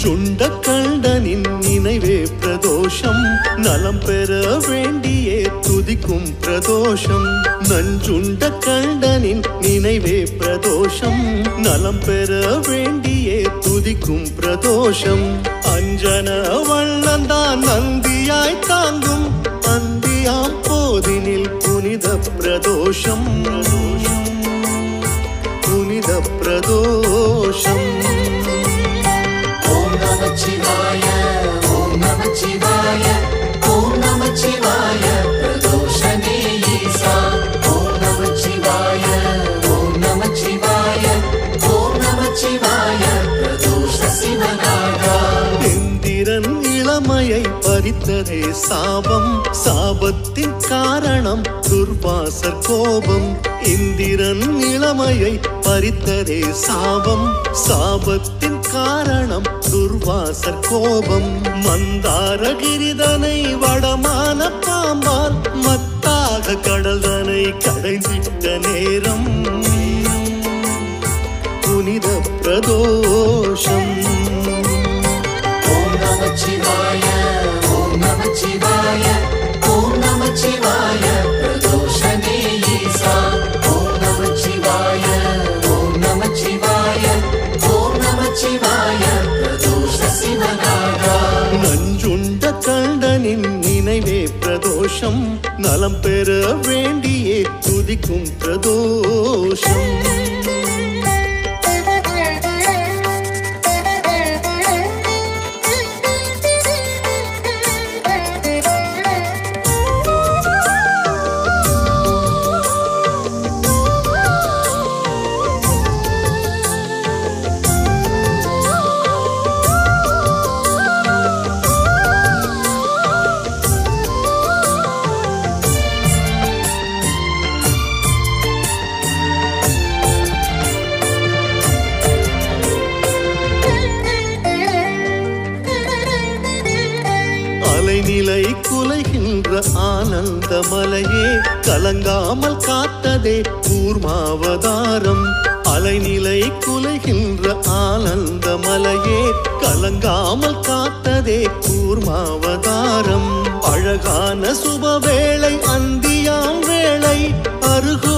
நஞ்சுண்ட கண்டனின் நினைவே பிரதோஷம் நலம் பெற வேண்டியே துதிக்கும் பிரதோஷம் நஞ்சுண்ட கண்டனின் நினைவே பிரதோஷம் நலம் பெற வேண்டியே துதிக்கும் பிரதோஷம் அஞ்சன வண்ணந்தான் நந்தியாய் தாங்கும் அந்தியாம் போதினில் புனித பிரதோஷம் புனித பிரதோஷம் ஓம் நமச்சிவாய ஓம் நமச்சிவாய ஓம் நமச்சிவாய பிரதோஷனே ஈசா ஓம் நமச்சிவாய ஓம் நமச்சிவாய ஓம் நமச்சிவாய பிரதோஷ சிவநாதா இந்திரன் இளமையை பறித்ததே சாபம் சாபத்தின் காரணம் துர்வாசர் கோபம் இந்திரன் இளமையை பறித்ததே சாபம் சாபத்தின் காரணம் துர்வாசர் கோபம் மந்தாரகிரிதனை வடமான பாம்பால் மத்தாக கடல்தனை கடைந்திட்ட நேரம் புனித பிரதோஷம் ஓம் நமச்சிவாய ஓம் நமச்சிவாய ஓம் நமச்சிவாய பிரதோஷனே ஈசா ஓம் நமச்சிவாய ஓம் நமச்சிவாய ஓம் நமச்சிவாய பிரதோஷ சிவநாதா நஞ்சுண்ட கண்டனின் நினைவே பிரதோஷம் நலம் பெற வேண்டியே துதிக்கும் பிரதோஷம் அலைநிலை குலைகின்ற ஆனந்த மலையே கலங்காமல் காத்ததே கூர்மாவதாரம் அலைநிலை குலைகின்ற ஆனந்த மலையே கலங்காமல் காத்ததே கூர்மாவதாரம் அழகான சுபவேளை அந்தியாம் வேளை அருகு